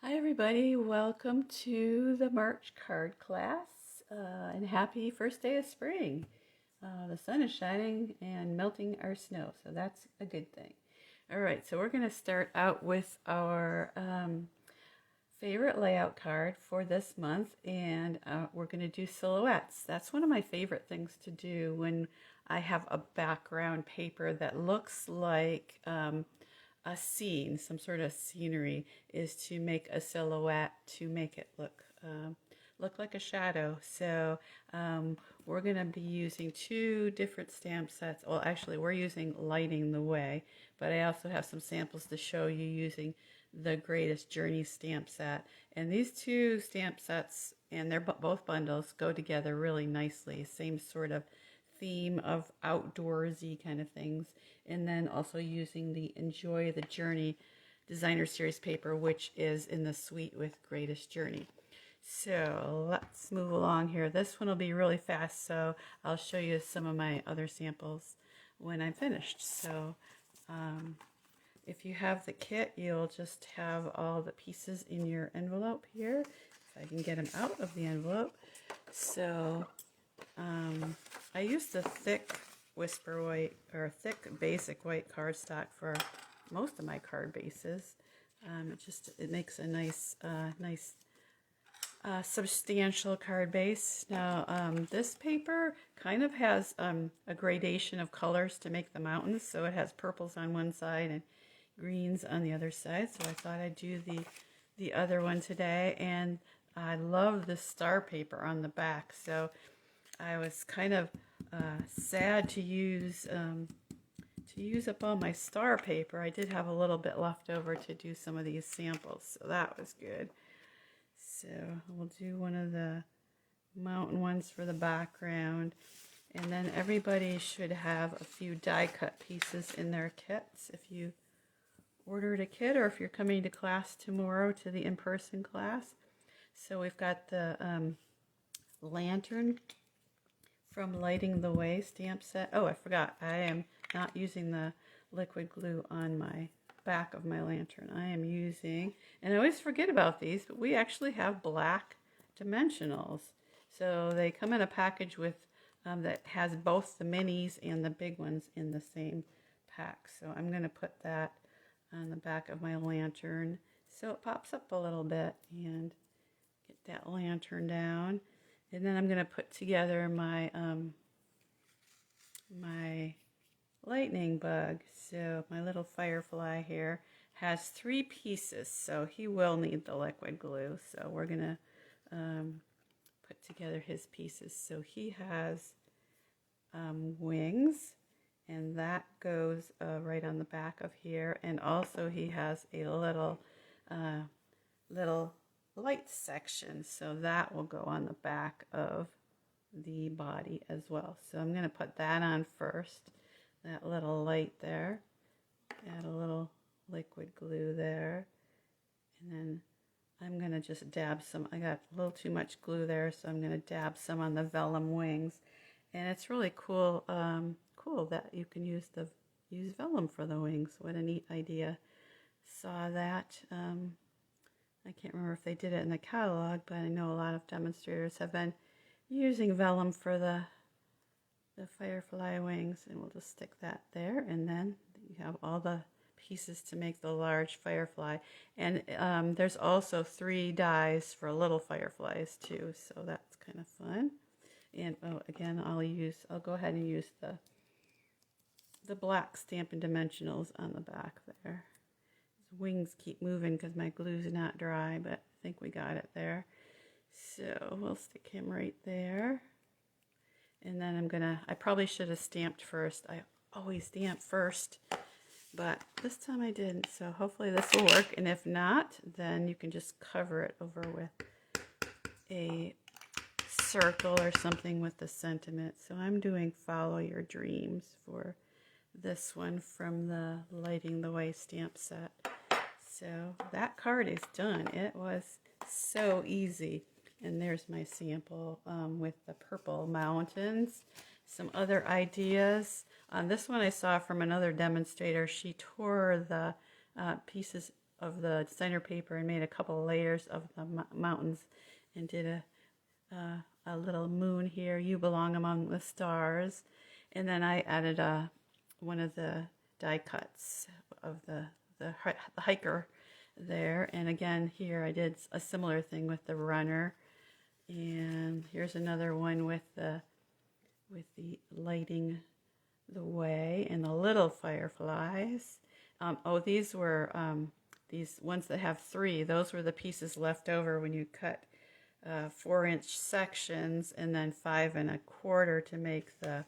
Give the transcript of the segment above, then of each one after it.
Hi everybody, welcome to the March card class and happy first day of spring. The sun is shining and melting our snow, so that's a good thing. All right, so we're going to start out with our favorite layout card for this month, and we're going to do silhouettes. That's one of my favorite things to do when I have a background paper that looks like a scene, some sort of scenery, is to make a silhouette to make it look like a shadow. So we're going to be using two different stamp sets. Well, actually, we're using Lighting the Way, but I also have some samples to show you using the Greatest Journey stamp set. And these two stamp sets, and they're both bundles, go together really nicely. Same sort of theme of outdoorsy kind of things, and then also using the Enjoy the Journey designer series paper, which is in the suite with Greatest Journey. So let's move along here. This one will be really fast, so I'll show you some of my other samples when I'm finished. So if you have the kit, you'll just have all the pieces in your envelope here. If I can get them out of the envelope. So I use the thick Whisper White, or thick basic white cardstock for most of my card bases. It makes a nice substantial card base. Now this paper kind of has a gradation of colors to make the mountains, so it has purples on one side and greens on the other side. So I thought I'd do the other one today, and I love the star paper on the back. So I was kind of sad to use up all my star paper. I did have a little bit left over to do some of these samples, so that was good. So we'll do one of the mountain ones for the background, and then everybody should have a few die cut pieces in their kits if you ordered a kit, or if you're coming to class tomorrow, to the in-person class. So we've got the lantern from Lighting the Way stamp set. Oh, I forgot. I am not using the liquid glue on my back of my lantern. I am using, and I always forget about these, but we actually have black dimensionals. So they come in a package with that has both the minis and the big ones in the same pack. So I'm going to put that on the back of my lantern so it pops up a little bit, and get that lantern down. And then I'm going to put together my my lightning bug. So my little firefly here has 3 pieces, so he will need the liquid glue. So we're going to put together his pieces. So he has wings, and that goes right on the back of here. And also he has a little light section, so that will go on the back of the body as well. So I'm going to put that on first, that little light there, add a little liquid glue there, and then I'm going to just dab some. I got a little too much glue there, so I'm going to dab some on the vellum wings. And it's really cool cool that you can use vellum for the wings. What a neat idea. Saw that. I can't remember if they did it in the catalog, but I know a lot of demonstrators have been using vellum for the firefly wings, and we'll just stick that there, and then you have all the pieces to make the large firefly. And there's also 3 dies for little fireflies too, so that's kind of fun. And again, I'll go ahead and use the black Stampin' Dimensionals on the back there. Wings keep moving because my glue's not dry, but I think we got it there. So we'll stick him right there. And then I probably should have stamped first. I always stamp first, but this time I didn't. So hopefully this will work. And if not, then you can just cover it over with a circle or something with the sentiment. So I'm doing Follow Your Dreams for this one from the Lighting the Way stamp set. So that card is done. It was so easy. And there's my sample with the purple mountains. Some other ideas. On this one I saw from another demonstrator. She tore the pieces of the designer paper and made a couple layers of the mountains and did a little moon here. You belong among the stars. And then I added one of the die cuts of the hiker there. And again, here I did a similar thing with the runner. And here's another one with the lighting the way and the little fireflies. These were these ones that have 3. Those were the pieces left over when you cut 4-inch sections, and then 5 1/4 to make the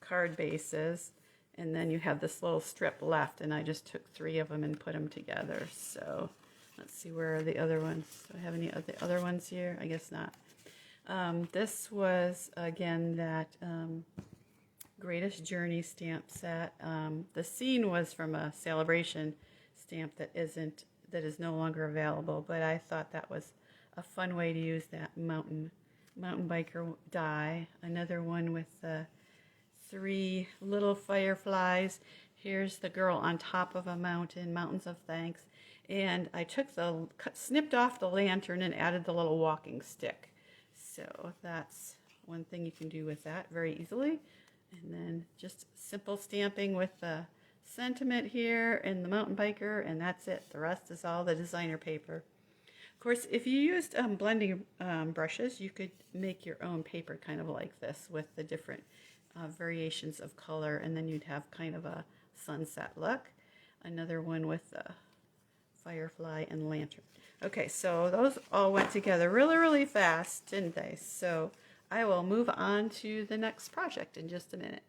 card bases. And then you have this little strip left, and I just took 3 of them and put them together. So let's see, where are the other ones? Do I have any of the other ones here? I guess not. This was, again, that Greatest Journey stamp set. The scene was from a Celebration stamp that is no longer available, but I thought that was a fun way to use that mountain biker die. Another one with the 3 little fireflies. Here's the girl on top of a mountain, Mountains of Thanks. And I took snipped off the lantern and added the little walking stick. So that's one thing you can do with that very easily. And then just simple stamping with the sentiment here and the mountain biker, and that's it. The rest is all the designer paper. Of course, if you used blending brushes, you could make your own paper kind of like this with the different variations of color, and then you'd have kind of a sunset look. Another one with the firefly and lantern. Okay, so those all went together really, really fast, didn't they? So I will move on to the next project in just a minute.